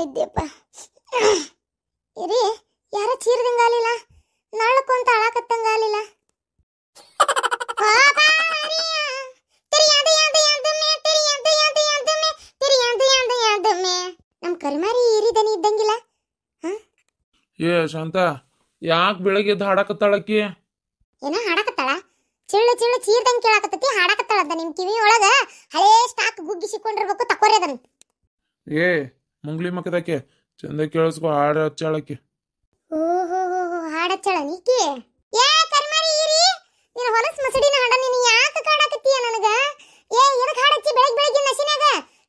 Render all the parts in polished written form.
ಇದ್ದೀಯಪ್ಪ. ಇರಿ ಯಾರ ಚೀರ್ದಂಗಾಲಿಲ್ಲ, ನಳಕೊಂತ ಅಳಾಕತ್ತಂಗಾಲಿಲ್ಲ. ನಮ್ ಕರಿಮಾರಿ ಇರಿದನಿ ಇದ್ದಂಗಿಲ್ಲ. ಏ ಶಾಂತ, ಯಾಕೆ ಬೆಳಗ್ಗೆ ಎದ್ದು ಹಾಡಕತ್ತಾಳಕ್ಕಿ? ಏನ ಹಾಡಕತ್ತಾಳ? ಚಿಳ್ಳು ಚಿಳ್ಳು ಚೀರ್ದಂಗ್ ಕೇಳಾಕತ್ತತಿ, ಹಾಡಕತ್ತಾಳ ಅಂತ. ನಿಮ್ ಕಿವಿ ಒಳಗ ಹಳೇ ಸ್ಟಾಕ್ ಗುಗ್ಗಿ ಸಿಕ್ಕೊಂಡಿರ್ಬೇಕು, ತಕೋರಿ ಅದನ್ನ. ಏ ಮುಂಗ್ಲಿ ಮಕ್ಕದಕ್ಕೆ ಚಂದ ಕೇಳಿಸ್ಕೊ, ಹಾಡ ಹಚ್ಚಾಳಕ್ಕಿ. ಓಹೋ ಹಾಡಚ್ಚಳ ನೀಕಿ. ಏ ಕರಿಮಾರಿ ಇರಿ, ನೀನು ಹೊಲಸ್ ಮಸಡಿನ ಹಾಡ ನೀನು ಯಾಕೆ ಕಾಡಾಕತ್ತೀಯ ನನಗ? ಏ ಎದಕ್ ಹಾಡಚ್ಚಿ ಬೆಳಗ್ಗೆ ನಸಿನಾಗ?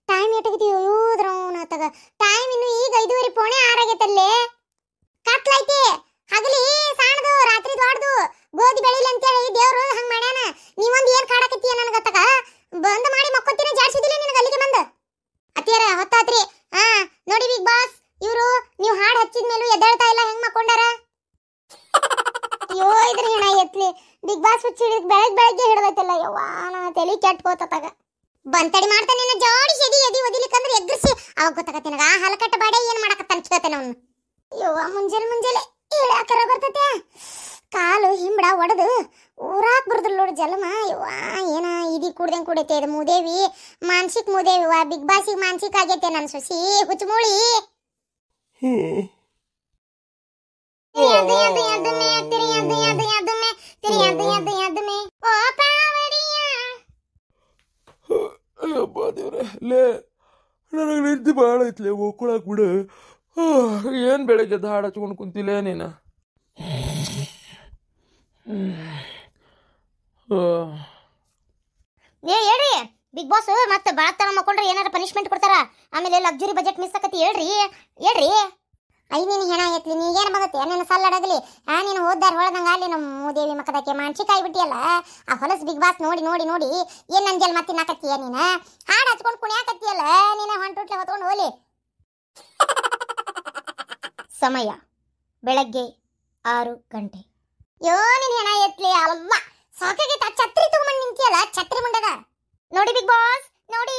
ಟೈಮ್ ಎಟಗತಿ ಯೋದ್ರವನ ತಗ. ಟೈಮ್ ಇನ್ನು ಈಗ 5:30 ಪೌಣೆ 6 ಆಗೈತಲ್ಲೇ. ಕತ್ಲೈತಿ, ಹಗಲಿ ಸಾಣದು ರಾತ್ರಿ ದೊಡ್ದು, ಗೋಧಿ ಬೆಳಿಲಿ ಅಂತೇಳಿ ದೇವ್ರು ಹಂಗ ಮಾಡ್ಯಾನ. ನೀವೊಂದು ಏನ್ ಕಾಡಾಕತ್ತೀಯ ನನಗ ತಗ? ಬಂದ್ ಮಾಡಿ ಮಕ್ಕೊತ್ತಿನ ಜಾಡ್ಸಿದಿಲ್ಲ ನಿನಗ ಅಲ್ಲಿಗೆ ಬಂದ. ಅತ್ತಿಯರ ಹೊತ್ತಾತ್ರಿ. ನೋಡಿ ಬಿಗ್ ಬಾಸ್, ಇವರು ನೀವು ಹಾಡು ಹಚ್ಚಿದ ಮೇಲೂ ಎದ್ದೇಳ್ತಾ ಇಲ್ಲ, ಹೆಂಗ್ ಮಕ್ಕೊಂಡಾರ? ಅಯ್ಯೋ ಇದ್ರ ಹೆಣ ಎತ್ಲಿ. ಬಿಗ್ ಬಾಸ್ ಹುಚ್ಚಿಡಿದ್ ಬೆಳಗ್ಗೆ ಹಿಡ್ದೈತಲ್ಲ, ಯವ್ವ ನನ್ನ ತಲೆ ಕೆಟ್ಟ ಹೋತತಾಗ. ಬಂತಡಿ ಮಾಡ್ತಾನೆ ನಿನ್ನ ಜಾಡಿ ಎದಿ ಒದಿಲಿಕ್ಕಂದ್ರೆ ಎಗ್ರಿಸಿ ಅವಾಗ ಗೊತ್ತಾಗತ್ತೆ ನನಗ. ಆ ಹಲಕಟ್ಟ ಬಾಡೆ ಏನ್ ಮಾಡಕತ್ತಾನ ಕೇಳ್ತಾನೆ ಅವನು. ಯವ್ವ ಮುಂಜಾನೆ ಇಳ್ಯಾಕರ ಬರ್ತೈತೆ, ಕಾಲು ಹಿಂಬಡ ಒಡೆದು ಊರಾಕ್ ಬರ್ದಲ್ ನೋಡು ಜಲಮ. ಯವ್ವ ಏನ ಇದಿ ಕುಡ್ದಂಗ್ ಕುಡೈತೆ ಇದು ಮೂದೇವಿ, ಮಾನಸಿಕ ಮೂದೇವಿ. ವಾ ಬಿಗ್ ಬಾಸಿಗೆ ಮಾನಸಿಕ ಆಗೈತೆ ನನ್ನ ಸೊಸಿ ಹುಚ್ಚಮೂಳಿ. ಲೇ ನನಗೆ ನಿಂತು ಭಾಳ ಐತ್ಲೆ, ಓದ್ಕೊಳಕ್ ಬಿಡು. ಏನು ಬೆಳಗ್ಗೆ ಎದ್ದು ಹಾಡು ಹಚ್ಕೊಂಡು ಕುಂತಿಲ್ಲ ನೀನು? ಹೇಳ್ರಿ ಬಿಗ್ ಬಾಸ್ ಮತ್ತೆ ಬಾಳತನ ಮಕ್ಕೊಂಡ್ರೆ ಏನಾರ ಪನಿಷ್ಮೆಂಟ್ ಕೊಡ್ತಾರ, ಆಮೇಲೆ ಲಕ್ಸುರಿ ಬಜೆಟ್ ಮಿಸ್ ಆಕತಿ. ಹೇಳ್ರಿ. ಐ ನೀನು ಹೆಣ ಎತ್ಲಿ, ನೀಗೇನು ಬಂದತಿ? ನೀನು ಸಲ್ಲಡಗಲಿ. ನೀನು ಹೋದಾರ ಹೊಳದಂಗ ಅಲ್ಲಿ ನಮ್ಮ ಮೂದೇವಿ ಮಕ್ಕದಕ್ಕೆ ಮಾನ್ಸಿಕ ಆಗ್ಬಿಟ್ಟಿಯಲ್ಲ. ಆ ಹೊಲಸ್ ಬಿಗ್ ಬಾಸ್ ನೋಡಿ ನೋಡಿ ನೋಡಿ ಏನ್ ನಂಜಲ್ ಮತ್ತೆ ನಾಕತ್ತೀಯ ನೀನ? ಹಾಡು ಹಚ್ಕೊಂಡು ಕುಣಿಯಾಕತ್ತೀಯಲ್ಲ ನೀನು, ಹೊಂಟುಟ್ಲೆ ಹೊತ್ಕೊಂಡು ಹೋಲಿ. ಸಮಯ ಬೆಳಗ್ಗೆ 6 ಗಂಟೆ. ಯೋ ನೀನ್ ಹೆಣ ಎತ್ಲಿ ಅಲ್ವ ಸಾಕಾಗೈತೆ. ಛತ್ರಿ ತಗೊಂಡ್ ನಿಂತಿಯಲ್ಲ, ಛತ್ರಿ ಮುಂಡದ. ನೋಡಿ ಬಿಗ್ ಬಾಸ್, ನೋಡಿ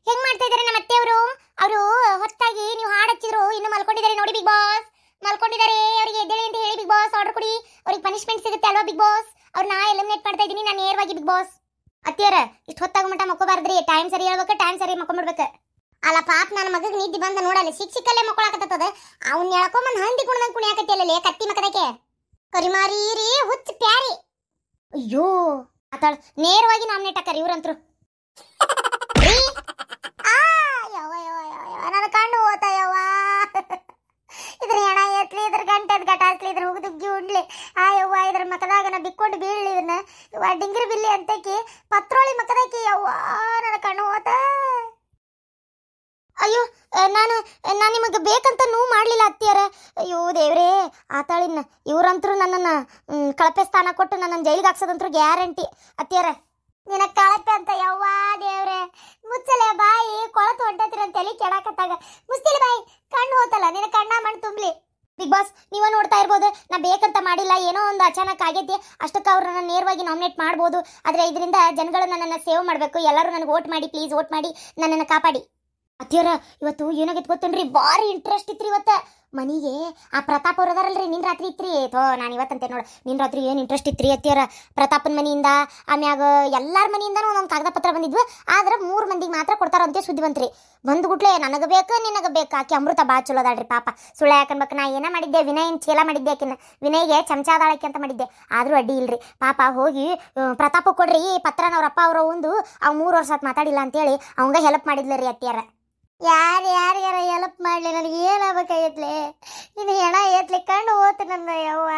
ಹೆಂಗ್ ಮಾಡ್ತಾ ಇದಾರೆ ನಮ್ಮ ಅತ್ತೆಯವರು. ಅವರು ಹೊತ್ತಾಗಿ ನೀವು ಹಾಡು ಹಚ್ಚಿದ್ರು ಇನ್ನು ಮಲ್ಕೊಂಡಿದ್ದಾರೆ. ನೋಡಿ ಬಿಗ್ ಬಾಸ್ ಮಲ್ಕೊಂಡಿದ್ದಾರೆ, ಅವರಿಗೆ ಎದ್ದೇಳಿ ಅಂತ ಹೇಳಿ ಬಿಗ್ ಬಾಸ್ ಆರ್ಡರ್ ಕೊಡಿ. ಅವ್ರಿಗೆ ಪನಿಷ್ಮೆಂಟ್ ಸಿಗುತ್ತೆ ಅಲ್ವಾ ಬಿಗ್ ಬಾಸ್? ಅವ್ರನ್ನ ಎಲಿಮಿನೇಟ್ ಮಾಡ್ತಾ ಇದ್ದೀನಿ ನಾನು ನೇರವಾಗಿ ಬಿಗ್ ಬಾಸ್. ಅತ್ತಿಯರ ಇಷ್ಟು ಹೊತ್ತಾಗ ಮಟ್ಟ ಮಕ್ಕೋಬಾರ್ದ್ರಿ, ಟೈಮ್ ಸರಿ ಹೇಳ್ಬೇಕು, ಟೈಮ್ ಸರಿ ಮಕ್ಕೊಂಬಿಡ್ಬೇಕು. ಅಲ್ಲ ಪಾಪ ನನ್ನ ಮಗಗೆ ನಿದ್ದೆ ಬಂದ ನೋಡಲ್ಲ, ಸಿಕ್ಕಲ್ಲೇ ಮಕ್ಕಳಾಕತ್ತದ. ಅವ್ನ ಎಳ್ಕೊಂಬಂದ್ ಹಂದಿ ಕುಣ್ದಂಗ್ ಕುಣಿಯಾಕತ್ತಿಯಲ್ಲ ಕತ್ತಿ ಮಕ್ಕದಕ್ಕೆ. ಕರಿಮಾರೀರಿ ಹುಚ್ಚ ಪ್ಯಾರಿ. ಅಯ್ಯೋ ಆತಾಳ ನೇರವಾಗಿ ನಾಮಿನೇಟ್ ಹಾಕರಿ ಇವ್ರಂತ್ರು. ನನ್ನ ಕಣ್ಣು ಹೋತಾಯವ್ವ. ಇದ್ರ ಹೆಣ ಎತ್ಲಿ, ಇದ್ರ ಗಂಟೆದ್ ಗಟ ಹತ್ಲಿ, ಇದ್ರ ಹುಗ್ದುಗ್ಗಿ ಉಡ್ಲಿ. ಯವ್ವ ಇದ್ರ ಮಕದಾಗ ನಾ ಬಿಕ್ಕೊಂಡು ಬೀಳ್ಲಿ. ಇದನ್ನ ಇವ ಡಿಂಗ್ರಿ ಬಿಲ್ಲಿ ಅಂತಕಿ ಪತ್ರೋಳಿ ಮಕದಾಕಿ. ಯವ್ವ ನನ್ನ ಕಣ್ಣು ಹೋತ. ಅಯ್ಯೋ ನಾನು ನಿಮಗೆ ಬೇಕಂತ ನೋವು ಮಾಡಲಿಲ್ಲ ಅತ್ತಿಯರ. ಅಯ್ಯೋ ದೇವ್ರೇ ಆತಾಳಿನ ಇವ್ರಂತರೂ ನನ್ನನ್ನು ಕಳಪೆ ಸ್ಥಾನ ಕೊಟ್ಟು ನನ್ನನ್ನು ಜೈಲಿಗೆ ಹಾಕ್ಸೋದಂತರೂ ಗ್ಯಾರಂಟಿ. ಅತ್ತಿಯರ ನಿನ್ನ ಕಳಪೆ ಅಂತ ಯವ್ವ ದೇವ್ರೆ. ಮುಚ್ಚಲೆ ಬಾಯಿ, ಕೊಳತು ಹೊಂಟತಿರಂತ ತಲೆ ಕೆಡಾಕತ್ತಾಗ ಮುಸ್ತಿಲಿ ಬಾಯಿ. ಕಣ್ಣು ಹೋತಲ್ಲ, ನಿನ್ನ ಕಣ್ಣ ಮಣ್ಣು ತುಂಬಲಿ. ಬಿಗ್ ಬಾಸ್ ನೀವ ನೋಡ್ತಾ ಇರ್ಬೋದು, ನಾ ಬೇಕಂತ ಮಾಡಿಲ್ಲ, ಏನೋ ಒಂದು ಅಚಾನಕ್ ಆಗೈತಿ. ಅಷ್ಟಕ್ಕೆ ಅವ್ರನ್ನ ನೇರವಾಗಿ ನಾಮಿನೇಟ್ ಮಾಡ್ಬೋದು. ಆದರೆ ಇದರಿಂದ ಜನಗಳು ನನ್ನನ್ನು ಸೇವ್ ಮಾಡಬೇಕು. ಎಲ್ಲರೂ ನನಗೆ ವೋಟ್ ಮಾಡಿ, ಪ್ಲೀಸ್ ವೋಟ್ ಮಾಡಿ, ನನ್ನನ್ನು ಕಾಪಾಡಿ. ಅತ್ತಿಯರ ಇವತ್ತು ಏನಾಗೈತೆ ಗೊತ್ತೇನ್ರಿ? ಭಾರಿ ಇಂಟ್ರೆಸ್ಟ್ ಇತ್ರಿ ಇವತ್ತು. ಮನಿಗೆ ಆ ಪ್ರತಾಪ್ ಅವ್ರು ಅದಾರಲ್ರಿ, ನಿನ್ನ ರಾತ್ರಿ ಇತ್ರಿ. ನಾನು ಇವತ್ತಂತೆ ನೋಡು, ನಿನ್ನ ರಾತ್ರಿ ಏನು ಇಂಟ್ರೆಸ್ಟ್ ಇತ್ರಿ ಅತ್ತಿಯರ. ಪ್ರತಾಪನ ಮನೆಯಿಂದ ಆಮ್ಯಾಗ ಎಲ್ಲಾರ ಮನೆಯಿಂದನೂ ಒಂದೊಂದು ಕಾಗದ ಪತ್ರ ಬಂದಿದ್ವು. ಆದ್ರೆ 3 ಮಂದಿಗೆ ಮಾತ್ರ ಕೊಡ್ತಾರಂತೆ ಸುದ್ದಿ ಬಂತ್ರಿ. ಬಂದ್ಬಿಟ್ಲೆ ನನಗೆ ಬೇಕು ನಿನಗೆ ಬೇಕು. ಆಕೆ ಅಮೃತ ಭಾಳ ಚಲೋ ಅದಾಳ್ರಿ ಪಾಪ. ಸುಳ್ಳು ಯಾಕನ್ಬೇಕು, ನಾ ಏನ ಮಾಡಿದ್ದೆ, ವಿನಯನ್ ಚೇಲ ಮಾಡಿದ್ದೆ. ಆಕಿನ ವಿನಯ್ಗೆ ಚಮಚಾದಾಳಕ್ಕೆ ಅಂತ ಮಾಡಿದ್ದೆ. ಆದರೂ ಅಡ್ಡಿ ಇಲ್ರಿ ಪಾಪ. ಹೋಗಿ ಪ್ರತಾಪ ಕೊಡ್ರಿ ಪತ್ರನ ಅವ್ರಪ್ಪ ಅವರು ಒಂದು ಅವ್ 3 ವರ್ಷ ಆತ್ ಮಾತಾಡಿಲ್ಲ ಅಂತೇಳಿ ಅವಂಗ ಹೆಲ್ಪ್ ಮಾಡಿದ್ಲ ರೀ ಅತ್ತಿಯರ. ಯಾರ್ಯಾರ ಹೆಲ್ಪ್ ಮಾಡಲಿ, ನನಗೆ ಏನಾಗಬೇಕಾಗೈತ್ಲೆ? ನೀನು ಹೆಣ ಏತ್ಲಿ ಕಣ್ಣು ಹೋತು ನನ್ನ ಯವ್ವ.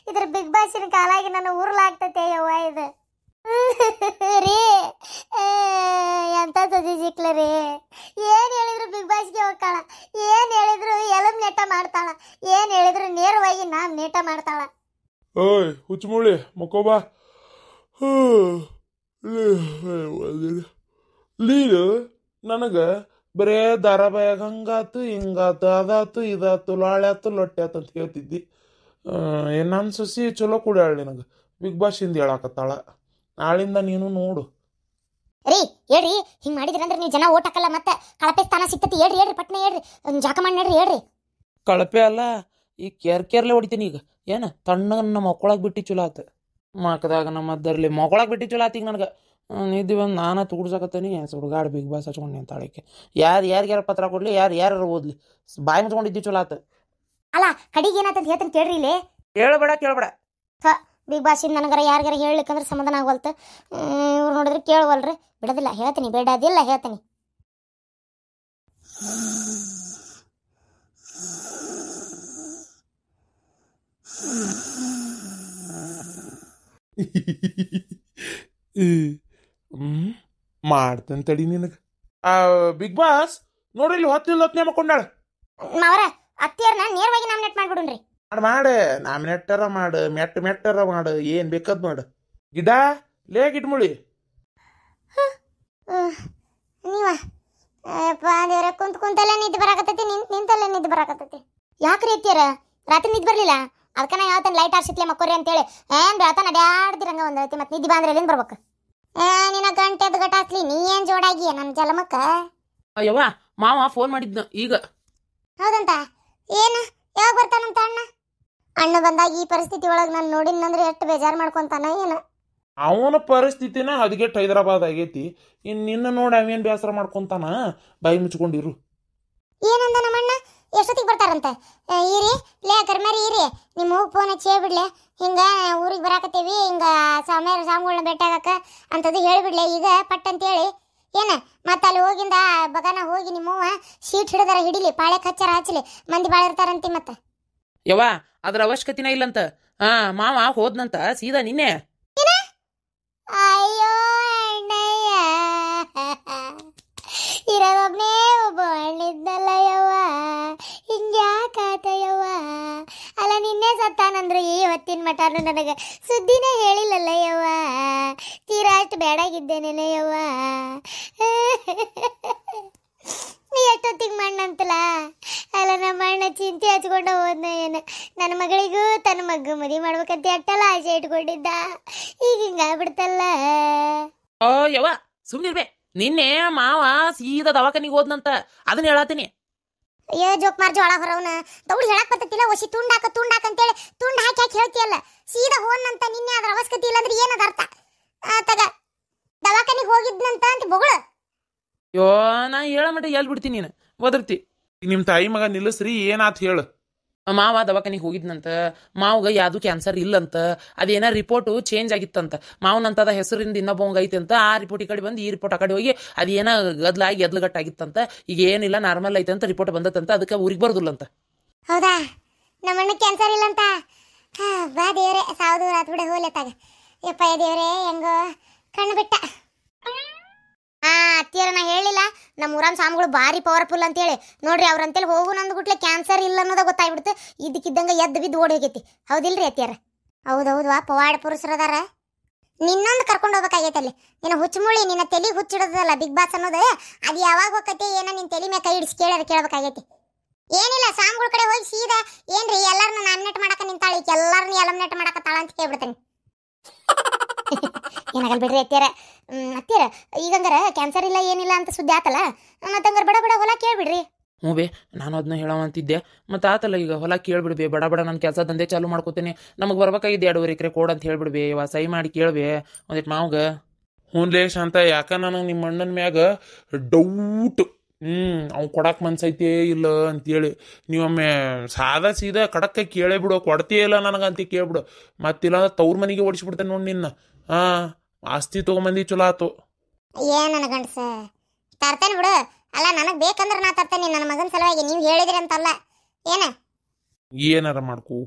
ಇದ್ರ ಬಿಗ್ ಬಾಸಿನ ಕಾಲಾಗಿ ನನ್ನ ಉರ್ಲಾಗ್ತೈತೆ ಯವ್ವ ಇದು. ರೀ ಎಂತ ಸದಿ ಸಿಕ್ಲ ರೀ. ಏನು ಹೇಳಿದ್ರು ಬಿಗ್ ಬಾಸ್ಗೆ ಹೋಗ್ತಾಳ, ಏನು ಹೇಳಿದ್ರು ಎಲಮ್ ನೆಟ ಮಾಡ್ತಾಳ, ಏನು ಹೇಳಿದ್ರು ನೇರವಾಗಿ ನಾಮ್ ನೆಟ ಮಾಡ್ತಾಳ. ಓಯ್ ಹುಚ್ಚಮುಳಿ ಮಕ್ಕೋಬಾ. ನೀನು ನನಗೆ ಬರೇ ಧಾರಾವಾಹಿಯಾಗ ಹಂಗಾತು ಹಿಂಗಾತು ಅದಾತು ಇದಾತು ಲಾಳ್ಯಾತು ಲೊಟ್ಟೆ ಆತು ಅಂತ ಹೇಳ್ತಿದ್ದಿ. ನನ್ನ ಸೊಸಿ ಚಲೋ ಕುಡಿಯಾಳ ನಿನಗೆ, ಬಿಗ್ ಬಾಸ್ ಇಂದ ಹೇಳಾಕತ್ತಾಳ. ನಾಳಿಂದ ನೀನು ನೋಡು. ರೀ ಹೇಳ್ರಿ, ಹಿಂಗೆ ಮಾಡಿದ್ರಂದ್ರೆ ನೀವು ಜನ ಓಟ್ ಹಾಕಲ್ಲ, ಮತ್ತೆ ಕಳಪೆ ಸ್ಥಾನ ಸಿಕ್ತತಿ. ಹೇಳ್ರಿ ಪಟ್ನೆ ಹೇಳ್ರಿ, ಜಾಕ ಮಾಡಿ ನಡ್ರಿ ಹೇಳ್ರಿ. ಕಳಪೆ ಅಲ್ಲ, ಈಗ ಕೇರ್ಲೆ ಹೊಡಿತೀನಿ. ಈಗ ಏನು ತಣ್ಣಗೆ ನಮ್ಮ ಮಕ್ಕಳಾಗ ಬಿಟ್ಟು ಚಲೋ ಆತು. ಮಕ್ಕದಾಗ ನಮ್ಮ ಅದರಲ್ಲಿ ಮಕ್ಕಳಾಗ ಬಿಟ್ಟು ಚಲೋ ಆತು. ಈಗ ನನಗೆ ನಿದ್ದೆ ಬಂದು ನಾನು ತುಡ್ಸಕತ್ತೀನಿ. ಸುಡುಗಾಡು ಬಿಗ್ ಬಾಸ್ ಹಚ್ಕೊಂಡು ತಾಳಕ್ಕೆ ಯಾರು ಪತ್ರ ಕೊಡ್ಲಿ, ಯಾರು ಓದ್ಲಿ, ಬಾಯಿ ಮುಚ್ಕೊಂಡಿದ್ದು ಚಲೋ ಆತು. ಅಲ್ಲ ಕಡಿಗೆ ಏನಾತಂತ ಹೇಳ್ತಾನೆ ಕೇಳ್ರಿ. ಇಲ್ಲಿ ಕೇಳಬೇಡ ಬಿಗ್ ಬಾಸ್ ನನಗರ ಯಾರಿಗಾರ ಹೇಳ್ಲಿಕ್ಕಂದ್ರೆ ಸಮಾಧಾನ ಆಗವಲ್ತು. ಇವ್ರು ನೋಡಿದ್ರೆ ಕೇಳುವಲ್ರಿ. ಬಿಡೋದಿಲ್ಲ, ಹೇಳ್ತೀನಿ, ಬಿಡೋದಿಲ್ಲ, ಹೇಳ್ತೀನಿ. ಮಾಡ್ತೇನೆ ತಡಿ ನಿನಗೆ. ಬಿಗ್ ಬಾಸ್ ನೋಡ್ರಿ, ಹೊತ್ತಿಲ್ಲತ್ನೇ ಮಕ್ಕೊಂಡಾಳ. ಮಾವರ ಅತ್ತಿಯರ್ನ ನೇರವಾಗಿ ನಾಮಿನೇಟ್ ಮಾಡ್ಬಿಡುನ್ರಿ. ಮಾಡು ನಾಮಿನೇಟರ ಮಾಡು, ಮೆಟ್ಟರ ಮಾಡು, ಏನ್ ಬೇಕದ್ ಮಾಡು. ಗಿಡ ಲೇ ಗಿಡ್ಮುಳಿ, ನೀವ ದೇವ್ರ ಕುಂತಲ್ಲ ನಿದ್ದೆ ಬರಾಕತ್ತೈತಿ, ನಿಂತಲ್ಲ ನಿದ್ದೆ ಬರಾಕತ್ತೈತಿ. ಯಾಕ್ರಿ ಅತ್ತಿಯರ ರಾತ್ರಿ ನಿದ್ದೆ ಬರ್ಲಿಲ್ಲ? ಅದಕ್ಕ ನಾ ಹೇಳ್ತೇನೆ ಲೈಟ್ ಆರ್ಸಿತ್ಲೆ ಮಕ್ಕೋರಿ ಅಂತೇಳಿ. ಏನ್ ಬೆಳತ ನಡ್ಯಾಡ್ದಿರಂಗ ಒಂದೈತಿ, ಮತ್ತೆ ನಿದ್ದೆ ಬಂದ್ರೆ ಎಲ್ಲಿಂದ ಬರ್ಬೇಕು? ನಿನ್ನ ಗಂಟೆ ಎದ್ದು ಗಂಟ ಹತ್ಲಿ, ನೀ ಏನ್ ಜೋಡಾಗಿ ನನ್ನ ಜಲಮಕ್ಕ. ಅಯ್ಯವ್ವ, ಮಾವ ಫೋನ್ ಮಾಡಿದ್ನ ಈಗ. ಹೌದಂತ? ಏನು ಯಾವಾಗ ಬರ್ತಾನಂತ ಅಣ್ಣ ಬಂದಾಗ ಈ ಪರಿಸ್ಥಿತಿ ಒಳಗೆ ನಾನು ನೋಡಿನಂದ್ರೆ ಎಷ್ಟು ಬೇಜಾರು ಮಾಡ್ಕೊಂತಾನ ಏನು. ಅವನ ಪರಿಸ್ಥಿತಿನ ಹದಗೆಟ್ಟು ಹೈದರಾಬಾದ್ ಆಗೈತಿ. ನಿನ್ನ ನೋಡಿ ಅವೇನ್ ಬೇಸರ ಮಾಡ್ಕೊಂತಾನ. ಬಾಯಿ ಮುಚ್ಕೊಂಡಿರು. ಏನಂದ ನಮ್ಮಣ್ಣ? ಎಷ್ಟೊತ್ತಿಗೆ ಬರ್ತಾರಂತ? ಇರಿ ಲೇ ಕರ್ಮೇರಿ, ಇರಿ ನಿಮ್ಮ ಹೋಗಿ ಫೋನ್ ಹಚ್ಚಿ ಹೇಳ್ಬಿಡ್ಲೆ, ಹಿಂಗ ಊರಿಗೆ ಬರಾಕತ್ತೇವಿ, ಹಿಂಗ ಸಾಮಗಳನ್ನ ಭೇಟಿಯಾಗಕ್ಕ ಅಂತದ್ದು ಹೇಳ್ಬಿಡ್ಲೆ ಈಗ ಪಟ್ ಅಂತೇಳಿ. ಏನ ಮತ್ತೆ ಅಲ್ಲಿ ಹೋಗಿಂದ ಬಗನ ಹೋಗಿ ನಿಮ್ಮವ್ವ ಶೀಟ್ ಹಿಡಿದಾರ ಹಿಡಿಲಿ, ಪಾಳೆ ಕಚ್ಚಾರ ಹಚ್ಚಲಿ, ಮಂದಿ ಬಾಳ ಇರ್ತಾರಂತಿ. ಮತ್ತೆ ಯವ್ವ ಅದ್ರ ಅವಶ್ಯಕತೆನ ಇಲ್ಲಂತ. ಮಾವ ಹೋದ್ನಂತ ಸೀದಾ ನಿನ್ನೆ. ಅಯ್ಯೋ ಅಣ್ಣಯ್ಯ, ಇರೋದೊಬ್ನೇ ಒಬ್ಬ ಹಣ್ಣಿದ್ನಲ್ಲ ಯವ್ವ, ಹಿಂಗ್ಯಾಕಾತ ಯವ್ವ. ಅಲ್ಲ ನಿನ್ನೆ ಸತ್ತಾನಂದ್ರು ಈ ಹೊತ್ತಿನ ಮಟಾನು ನನಗೆ ಸುದ್ದಿನೇ ಹೇಳಿಲ್ಲಲ್ಲ ಯವ್ವ. ತೀರಾ ಅಷ್ಟು ಬೇಡಾಗಿದ್ದೇನೆ ಯವ್ವ. ಎಷ್ಟೊತ್ತಿಗೆ ಮಣ್ಣಂತಲ್ಲ. ಅಲ್ಲ ನಮ್ಮ ಅಣ್ಣ ಚಿಂತೆ ಹಚ್ಕೊಂಡು ಹೋದ್ನ ಏನು, ನನ್ನ ಮಗಳಿಗೂ ತನ್ನ ಮಗು ಮದುವೆ ಮಾಡ್ಬೇಕಂತ ಅಟ್ಟಲ್ಲ ಆಸೆ ಇಟ್ಕೊಂಡಿದ್ದ, ಈಗ ಹಿಂಗಾಗ್ಬಿಡ್ತಲ್ಲ. ಯವ್ವ ಸುಮ್ನಿರ್ಬೇ, ನಿನ್ನೆ ಮಾವ ಸೀದಾ ದವಾಖಾನಿಗೆ ಹೋದ್ನಂತ, ಅದನ್ನ ಹೇಳತ್ತೀನಿ. ಅಯ್ಯೋ ಜೋಕ್ ಮಾರ್ಜಿ ಒಳಗೆ ಹೊರವನ ದೌಡಿ ಹೇಳಕ್ ಬರ್ತತಿಲ್ಲ. ಒಸಿ ತುಂಡಾಕ ಅಂತೇಳಿ ತುಂಡು ಹಾಕಿ ಹೇಳ್ತೀಯಲ್ಲ. ಸೀದಾ ಹೋದ್ನಂತ ನಿನ್ನೆ, ಅದ್ರ ಅವಶ್ಯಕತೆ ಇಲ್ಲ ಅಂದ್ರೆ ಏನದ ಅರ್ಥ? ತಗ ದವಾಖಾನಿಗೆ ಹೋಗಿದ್ನಂತ ಅಂತ ಬೊಗಳು. ಯೋ ನಾ ಹೇಳ ಮಟ್ಟ ಎಲ್ಲಿ ಬಿಡ್ತೀನಿ ನೀನು ಒದರ್ತಿ. ನಿಮ್ ತಾಯಿ ಮಗ ನಿಲ್ಲಿಸ್ರಿ, ಏನಾತ್ ಹೇಳು. ಮಾವ ದವಾಖಾನಿಗೆ ಹೋಗಿದ್ನಂತ. ಮಾವ್ಗ ಯಾವ್ದು ಕ್ಯಾನ್ಸರ್ ಇಲ್ಲಂತ, ಅದೇನ ರಿಪೋರ್ಟು ಚೇಂಜ್ ಆಗಿತ್ತಂತ. ಮಾವನಂತದ ಹೆಸರಿಂದ ಇನ್ನೊಬ್ಬವಂಗ ಐತೆ ಅಂತ. ಆ ರಿಪೋರ್ಟ್ ಈ ಕಡೆ ಬಂದು ಈ ರಿಪೋರ್ಟ್ ಆ ಕಡೆ ಹೋಗಿ ಅದೇನ ಗದ್ಲಾಗಿ ಎದ್ಲಗಟ್ಟಾಗಿತ್ತಂತ. ಈಗ ಏನಿಲ್ಲ, ನಾರ್ಮಲ್ ಐತೆ ಅಂತ ರಿಪೋರ್ಟ್ ಬಂದತ್ತಂತ. ಅದಕ್ಕೆ ಊರಿಗೆ ಬರೋದಿಲ್ಲಂತ. ಹೌದಾ? ನಮ್ಮಣ್ಣ ಕ್ಯಾನ್ಸರ್ ಇಲ್ಲಂತ? ಬಾ ದೇವ್ರೆ, ಸಾವ್ದು ರಾತ್ ಬಿಡ ಹೋಗ್ಲತ್ತಾಗ. ಯಪ್ಪ ದೇವ್ರೆ, ಹೆಂಗೋ ಕಣ್ಣು ಬಿಟ್ಟ. ಅತ್ತಿಯರ ನಾ ಹೇಳಿಲ್ಲ ನಮ್ಮ ಊರನ್ ಸಾಮಗಳು ಭಾರಿ ಪವರ್ಫುಲ್ ಅಂತೇಳಿ. ನೋಡ್ರಿ ಅವ್ರಂತೇಳಿ ಹೋಗು ನಂದ್ಗುಟ್ಲೆ ಕ್ಯಾನ್ಸರ್ ಇಲ್ಲ ಅನ್ನೋದ ಗೊತ್ತಾಗ್ಬಿಡ್ತು. ಇದಕ್ಕಿದ್ದಂಗೆ ಎದ್ದು ಬಿದ್ದು ಓಡಿ ಹೋಗೈತಿ. ಹೌದಿಲ್ರಿ ಅತ್ತಿಯರ? ಹೌದೌದು, ಪವಾಡ ಪುರುಷರದಾರ. ನಿನ್ನೊಂದು ಕರ್ಕೊಂಡು ಹೋಗ್ಬೇಕಾಗೈತೆ ಅಲ್ಲಿ. ನಿನ್ನ ಹುಚ್ಚುಮುಳಿ, ನಿನ್ನ ತಲೆ ಹುಚ್ಚಿಡೋದಲ್ಲ ಬಿಗ್ ಬಾಸ್ ಅನ್ನೋದು. ಅದು ಯಾವಾಗ ಹೋಗತ್ತೆ ಏನೋ ನಿನ್ನ ತಲೆ ಮೇಲೆ ಕೈ ಹಿಡಿಸಿ ಕೇಳ್ಬೇಕಾಗೈತಿ. ಏನಿಲ್ಲ, ಸಾಮ್ಗಳ ಕಡೆ ಹೋಗಿ ಸೀದಾ ಏನ್ರಿ ಎಲ್ಲಾರನ್ನ ನಾಮಿನೇಟ್ ಮಾಡಕ ನಿಂತಾಳಿ, ಎಲ್ಲಾರನ್ನ ಎಲಿಮಿನೇಟ್ ಮಾಡಕತ್ತಾಳ ಅಂತ ಕೇಳ್ಬಿಡ್ತೇನೆ. ಏನಾಗಲ್ ಬಿಡ್ರಿ ಅತ್ತಿಯರ. ಅತ್ತಿಯರ ಈಗಂಗಾರ ಕ್ಯಾನ್ಸರ್ ಇಲ್ಲ ಏನಿಲ್ಲ ಅಂತ ಸುದ್ದಿ ಆತಲ್ಲ, ಮತ್ತಂಗಾರ ಬಡ ಬಡ ಹೊಲ ಕೇಳ್ಬಿಡ್ರಿ. ಹ್ಞೂ ಬೇ, ನಾನು ಅದನ್ನ ಹೇಳವಂತಿದ್ದೆ. ಮತ್ತು ಆತಲ್ಲ ಈಗ ಹೊಲ ಕೇಳ್ಬಿಡ್ಬೇ, ಬಡ ನನ್ನ ಕೆಲಸ ದಂಧೆ ಚಾಲು ಮಾಡ್ಕೋತೀನಿ. ನಮಗೆ ಬರ್ಬೇಕಾಗಿದ್ದೆ 2.5 ಎಕರೆ ಕೊಡು ಅಂತ ಹೇಳ್ಬಿಡ್ಬೇ. ಇವ ಸೈ ಮಾಡಿ ಕೇಳ್ಬೇ ಒಂದಿಟ್ಟು ಮಾವ್ಗ. ಹ್ಞೂನ್ಲೇ ಶಾಂತ, ಯಾಕ ನನಗೆ ನಿಮ್ಮ ಅಣ್ಣನ ಮ್ಯಾಗ ಡೌಟ್. ಅವ್ನು ಕೊಡಕ್ಕೆ ಮನ್ಸೈತೆ ಇಲ್ಲ ಅಂತೇಳಿ. ನೀವೊಮ್ಮೆ ಸಾದಾ ಸೀದಾ ಕಡಕ್ಕೆ ಕೇಳೇ ಬಿಡು, ಕೊಡ್ತೀಯ ಇಲ್ಲ ನನಗಂತ ಕೇಳ್ಬಿಡು. ಮತ್ತಿಲ್ಲ ತವ್ರ ಮನೆಗೆ ಓಡಿಸ್ಬಿಡ್ತೇನೆ ನೋಡಿ ನಿನ್ನ. ಆಸ್ತಿ ತೊಗೊಂಬಂದಿ ಚಲೋ ಆತು. ಏನ್ ನನ್ನ ಗಂಡಸ ತರ್ತೇನೆ ಬಿಡು. ಅಲ್ಲ ನನಗೆ ಬೇಕಂದ್ರೆ ನಾ ತರ್ತೇನೆ ನನ್ನ ಮಗನ ಸಲುವಾಗಿ. ನೀವು ಹೇಳಿದ್ರಿ ಅಂತಲ್ಲ. ಏನಾರ ಮಾಡ್ಕೋ.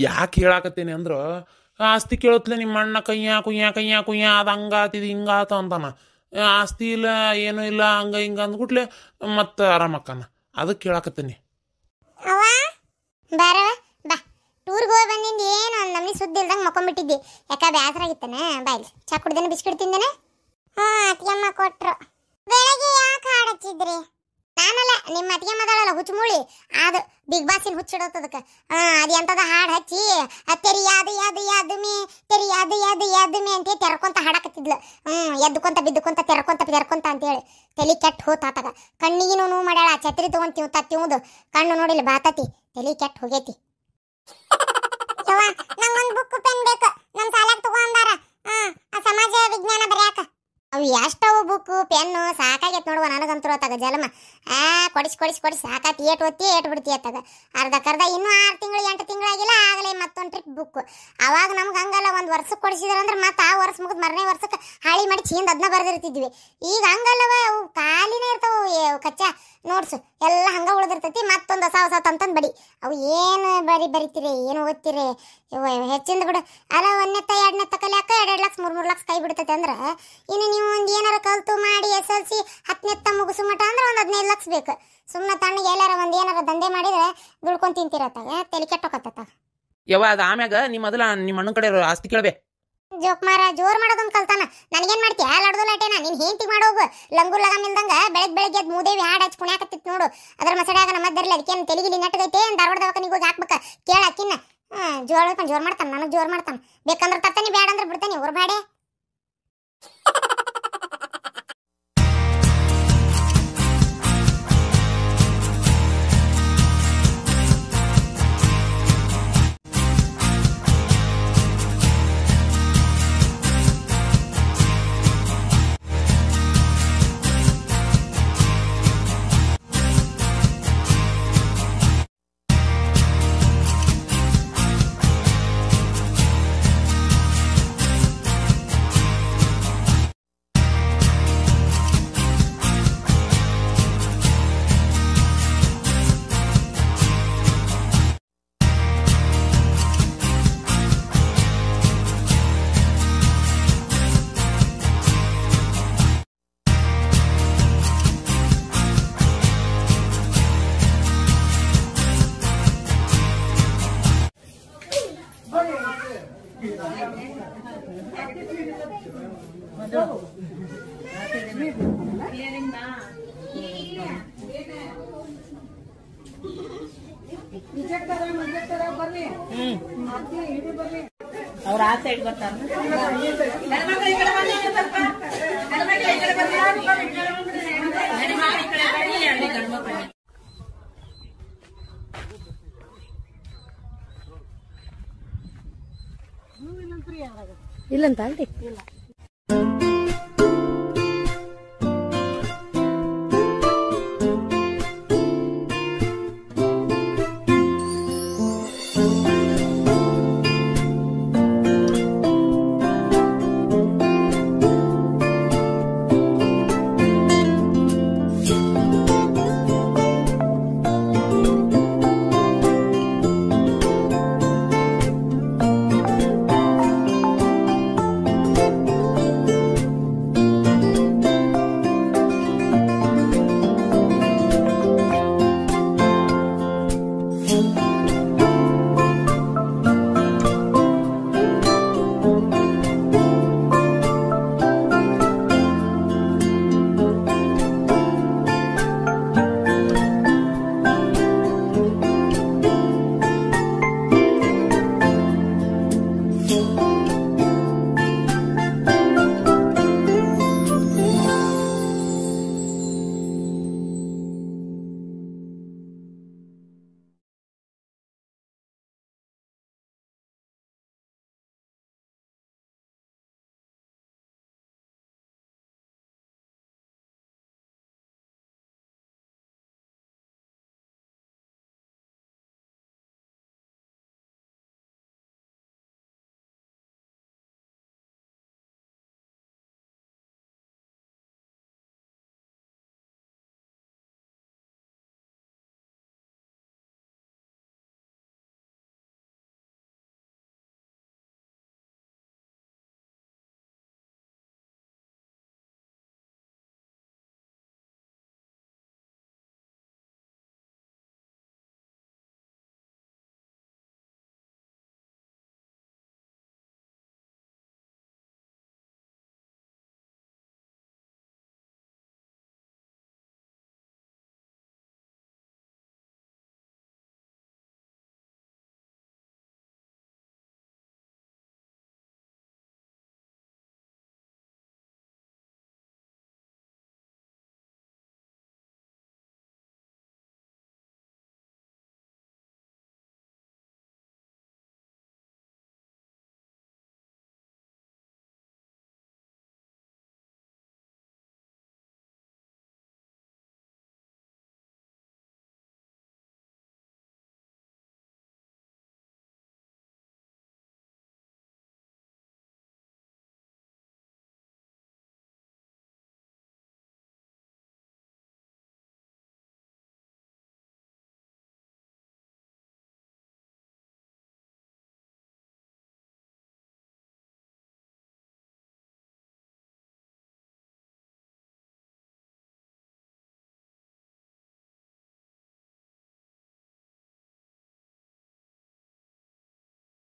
ಯಾಕೆ ಹೇಳಾಕತ್ತೇನೆ ಅಂದ್ರೆ, ಆಸ್ತಿ ಕೇಳತ್ಲೆ ನಿಮ್ಮ ಅಣ್ಣ ಕಯ್ಯ ಅದು ಹಂಗಾತಿದ್ ಹಿಂಗಾತ ಅಂತಾನ. ಆಸ್ತಿ ಇಲ್ಲ ಏನೂ ಇಲ್ಲ ಹಂಗ ಹಿಂಗ ಅಂದ್ಬಿಟ್ಲೆ ಮತ್ತೆ ಆರಾಮಕ್ಕನ. ಅದಕ್ಕೆ ಕೇಳಾಕತ್ತೇನಿ. ಬಾರವ ಬಾ, ಟೂರ್ಗೆ ಹೋಗಿ ಬಂದಿಂದ ಏನು ಒಂದು ನಮ್ನಿ ಸುದ್ದಿ ಇಲ್ದಂಗೆ ಮಕ್ಕೊಂಬಿಟ್ಟಿದ್ದಿ. ಯಾಕ ಬೇಸರ ಆಗಿತ್ತಾನೆ? ಬಾಯ್ಲಿ ಚಾ ಕುಡ್ದೇನೆ, ಬಿಸ್ಕಿಟ್ ತಿಂದೇನೆ. ಅತ್ತಿಯಮ್ಮ ಕೊಟ್ರು. ಬೆಳಗ್ಗೆ ಯಾಕೆ ಹಾಡು ಹಚ್ಚಿದ್ರಿ? ನಾನಲ್ಲ ನಿಮ್ಮ ಅತ್ತಿಗೆ ಮದಾಳಲ್ಲ ಹುಚ್ಚುಮೂಳಿ ಅದು ಬಿಗ್ ಬಾಸಿನ ಹುಚ್ಚಿಡೋತದಕ್ಕೆ ಅದು ಎಂತದ ಹಾಡು ಹಚ್ಚಿ ತೆರಿ ಯಾದು ಯಾದು ಯಾದು ಮೇ ತೆರಿ ಯಾದು ಯಾದು ಯಾದು ಮೇ ಅಂತ ತೆರ್ಕೊಂತ ಹಾಡಕತ್ತಿದ್ಲು ಎದ್ದುಕೊಂತ ಬಿದ್ದುಕೊಂತ ತೆರ್ಕೊಂತ ಅಂತೇಳಿ ತಲೆ ಕೆಟ್ಟ ಹೋತಾತಗ ಕಣ್ಣಿಗಿನೂ ನೋವು ಮಾಡ್ಯಾಳ ಛತ್ರಿ ತಗೊಂಡ್ ತಿವ್ದು ಕಣ್ಣು ನೋಡಿಲ್ಲ ಬಾತತಿ ತಲೆ ಕೆಟ್ಟ ಹೋಗೈತಿ ನಂಗೊಂದು ಬುಕ್ ಪೆನ್ ಬೇಕು ನಮ್ಮ ಸಾಲಾಗ ತಗೊಂಡಾರ ಸಮಾಜ ವಿಜ್ಞಾನ ಬರೆಯಾಕ ಅವು ಎಷ್ಟವು ಬುಕ್ಕು ಪೆನ್ನು ಸಾಕಾಗೈತೆ ನೋಡುವ ನನಗಂತೂ ಅತ್ತಾಗ ಜಲಮ ಕೊಡಿಸಿ ಸಾಕಾತಿ ಏಟ್ ಓದ್ತಿ ಏಟ್ ಬಿಡ್ತಿ ಅತ್ತಾಗ ಅರ್ಧಕ್ಕರ್ಧ ಇನ್ನೂ 6 ತಿಂಗಳು 8 ತಿಂಗಳಾಗಿಲ್ಲ ಆಗಲೇ ಮತ್ತೊಂದು ಟ್ರಿಪ್ ಬುಕ್ ಅವಾಗ ನಮ್ಗೆ ಹಂಗಲ್ಲ ಒಂದು ವರ್ಷಕ್ಕೆ ಕೊಡಿಸಿದ್ರಂದ್ರೆ ಮತ್ತೆ ಆ ವರ್ಷ ಮುಗಿದು ಮರನೇ ವರ್ಷಕ್ಕೆ ಹಾಳಿ ಮಾಡಿ ಚೀಂದ ಅದನ್ನ ಬರೆದಿರ್ತಿದ್ವಿ ಈಗ ಹಂಗಲ್ಲವ ಅವು ಖಾಲಿನೇ ಇರ್ತಾವೆ ಕಚ್ಚಾ ನೋಟ್ಸು ಎಲ್ಲ ಹಂಗ ಉಳಿದಿರ್ತೈತಿ ಮತ್ತೊಂದು ಹೊಸ ತಂತಂದು ಬಡಿ ಅವು ಏನು ಬರಿತೀರಿ ಏನು ಓದ್ತೀರಿ ಹೆಚ್ಚಿಂದ ಬಿಡು ಅಲ್ಲ 1ನೇತ್ತ 2ನೇತ್ತ ಕಲಿಯಾಕ 2 ಲಕ್ಷ 3 ಲಕ್ಷ ಕೈ ಬಿಡ್ತೈತೆ ಅಂದ್ರೆ ಇನ್ನು ನೀವು ಒಂದು ಏನಾರ ಕಲ್ತು ಮಾಡಿ SLC 10ನೇತ್ತ ಮುಗಿಸು ಮಟ ಅಂದ್ರೆ ಒಂದು 15 ಲಕ್ಷ ಬೇಕು ಸುಮ್ಮನೆ ತಣ್ಣಗೆ ಎಲ್ಲಾರ ಒಂದು ಏನಾರ ದಂಧೆ ಮಾಡಿದ್ರೆ ದುಡ್ಕೊಂಡು ತಿಂತಿರತ್ತಾಗ ತಲೆ ಕೆಟ್ಟೋಕತ್ತ ಯವ್ವ ಅದು ಆಮ್ಯಾಗ ನಿಮ್ಮ ಮೊದಲ ನಿಮ್ಮ ಅಣ್ಣನ ಕಡೆ ಆಸ್ತಿ ಕೇಳಬೇ ಜೋಕ್ ಮಾರ ಜೋರ್ ಮಾಡೋದೊಂದು ಕಲ್ತಾನ ನನಗೇನ್ ಮಾಡ್ತೀಯ ಲಡ್ದು ಲಾಟೇನ ನೀನ್ ಹೆಂಡತಿ ಮಾಡೋಗು ಲಂಗೂರ್ ಲಗಮ್ ಇಲ್ದಂಗ ಬೆಳಗ್ಗೆ ಎದ್ದು ಮೂದೇವಿ ಹಾಡು ಹಚ್ಚಿ ಕುಣ್ಯಾಕತ್ತಿತ್ತು ನೋಡು ಅದ್ರ ಮಸಡ್ಯಾಗ ನಮ್ಮದ್ದರ್ಲಿ ಅದಕ್ಕೇನು ತೆಲಿಗಿಲಿ ನೆಟ್ಟಗೈತೆ ಧಾರವಾಡ ದವಾಖಾನಿಗೆ ಹೋಗಿ ಹಾಕ್ಬೇಕ ಕೇಳ ಅಕ್ಕಿನ ಜೋರ್ ಮಾಡ್ತಾನ ನನಗೆ ಜೋರ್ ಮಾಡ್ತಾನ ಬೇಕಂದ್ರೆ ತರ್ತಾನೆ ಬೇಡ ಅಂದ್ರೆ ಬಿಡ್ತಾನೆ ಹೊರಬಾಡೆ ಅವ್ರ ಆ ಸೈಡ್ ಬರ್ತಾರೆ ಇಲ್ಲಂತ ಅಲ್ರಿ ಇಲ್ಲ